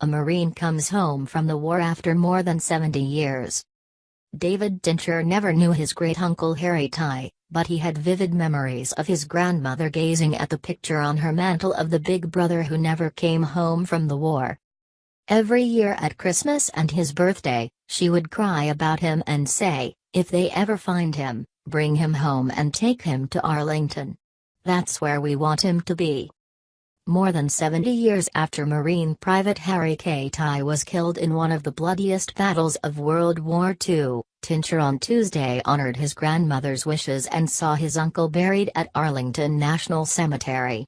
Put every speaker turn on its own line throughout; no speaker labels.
a Marine comes home from the war after more than 70 years. David Tincher never knew his great-uncle Harry Tye, but he had vivid memories of his grandmother gazing at the picture on her mantel of the big brother who never came home from the war. Every year at Christmas and his birthday, she would cry about him and say, if they ever find him, bring him home and take him to Arlington. That's where we want him to be. More than 70 years after Marine Pvt Harry Tye was killed in one of the bloodiest battles of World War II, Tincher on Tuesday honored his grandmother's wishes and saw his uncle buried at Arlington National Cemetery.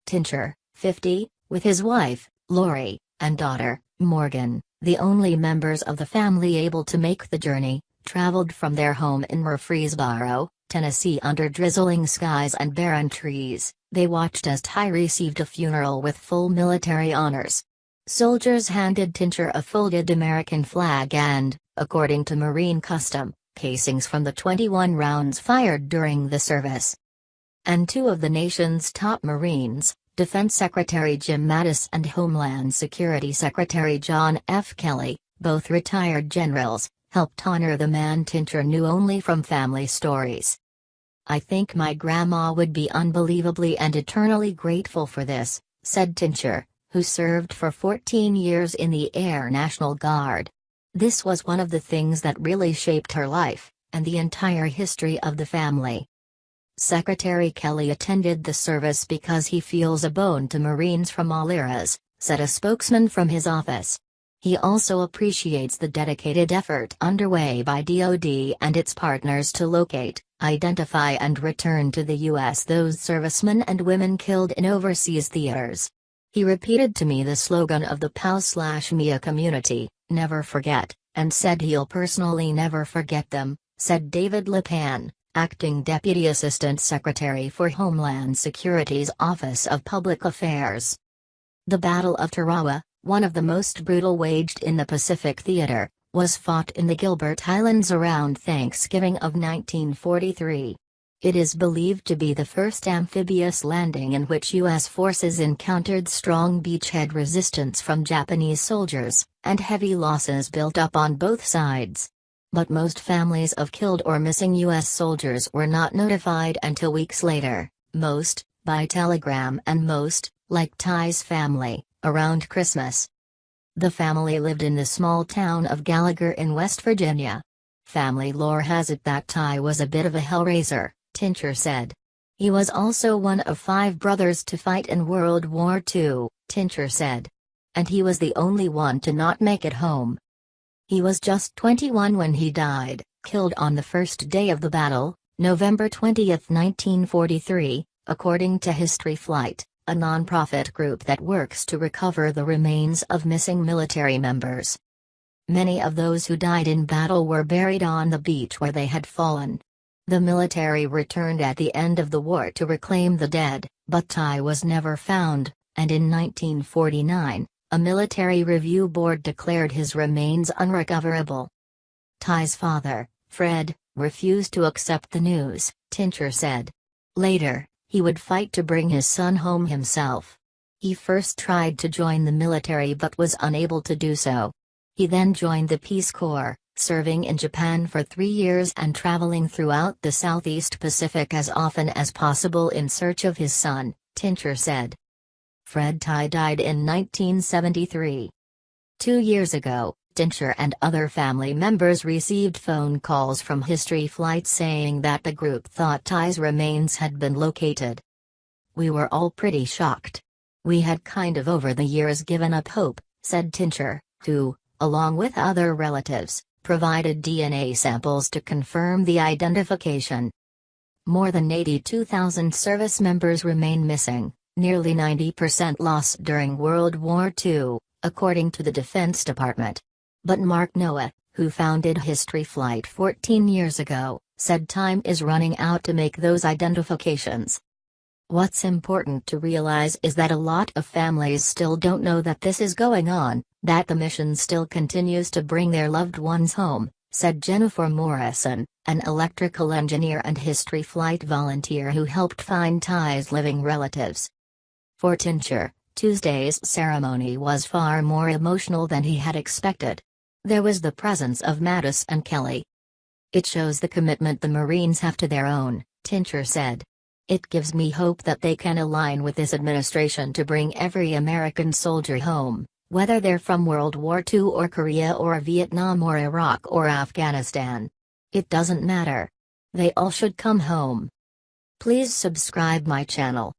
Tincher, 50, with his wife, Lori, and daughter, Morgan, the only members of the family able to make the journey, traveled from their home in Murfreesboro, Tennessee under drizzling skies and barren trees. They watched as Tye received a funeral with full military honors. Soldiers handed Tincher a folded American flag and, according to Marine custom, casings from the 21 rounds fired during the service. And two of the nation's top Marines, Defense Secretary Jim Mattis and Homeland Security Secretary John F. Kelly, both retired generals, helped honor the man Tincher knew only from family stories. I think my grandma would be unbelievably and eternally grateful for this, said Tincher, who served for 14 years in the Air National Guard. This was one of the things that really shaped her life, and the entire history of the family. Secretary Kelly attended the service because he feels a bone to Marines from all eras, said a spokesman from his office. He also appreciates the dedicated effort underway by DoD and its partners to locate, identify and return to the U.S. those servicemen and women killed in overseas theaters. He repeated to me the slogan of the POW/MIA community, never forget, and said he'll personally never forget them, said David LePan, Acting Deputy Assistant Secretary for Homeland Security's Office of Public Affairs. The Battle of Tarawa, one of the most brutal waged in the Pacific Theater, was fought in the Gilbert Islands around Thanksgiving of 1943. It is believed to be the first amphibious landing in which U.S. forces encountered strong beachhead resistance from Japanese soldiers, and heavy losses built up on both sides. But most families of killed or missing U.S. soldiers were not notified until weeks later, most, by telegram and most, like Tye's family, around Christmas. The family lived in the small town of Gallagher in West Virginia. Family lore has it that Tye was a bit of a hellraiser, Tincher said. He was also one of 5 brothers to fight in World War II, Tincher said. And he was the only one to not make it home. He was just 21 when he died, killed on the first day of the battle, November 20, 1943, according to History Flight, a non-profit group that works to recover the remains of missing military members. Many of those who died in battle were buried on the beach where they had fallen. The military returned at the end of the war to reclaim the dead, but Tye was never found, and in 1949, a military review board declared his remains unrecoverable. Tye's father, Fred, refused to accept the news, Tincher said. Later, he would fight to bring his son home himself. He first tried to join the military but was unable to do so. He then joined the Peace Corps, serving in Japan for 3 years and traveling throughout the Southeast Pacific as often as possible in search of his son, Tincher said. Fred Tye died in 1973. 2 years ago, Tincher and other family members received phone calls from History Flight saying that the group thought Tye's remains had been located. We were all pretty shocked. We had kind of over the years given up hope, said Tincher, who, along with other relatives, provided DNA samples to confirm the identification. More than 82,000 service members remain missing, nearly 90% lost during World War II, according to the Defense Department. But Mark Noah, who founded History Flight 14 years ago, said time is running out to make those identifications. What's important to realize is that a lot of families still don't know that this is going on, that the mission still continues to bring their loved ones home, said Jennifer Morrison, an electrical engineer and History Flight volunteer who helped find Tye's living relatives. For Tincher, Tuesday's ceremony was far more emotional than he had expected. There was the presence of Mattis and Kelly. "It shows the commitment the Marines have to their own," Tincher said. "It gives me hope that they can align with this administration to bring every American soldier home, whether they're from World War II or Korea or Vietnam or Iraq or Afghanistan. It doesn't matter. They all should come home." Please subscribe my channel.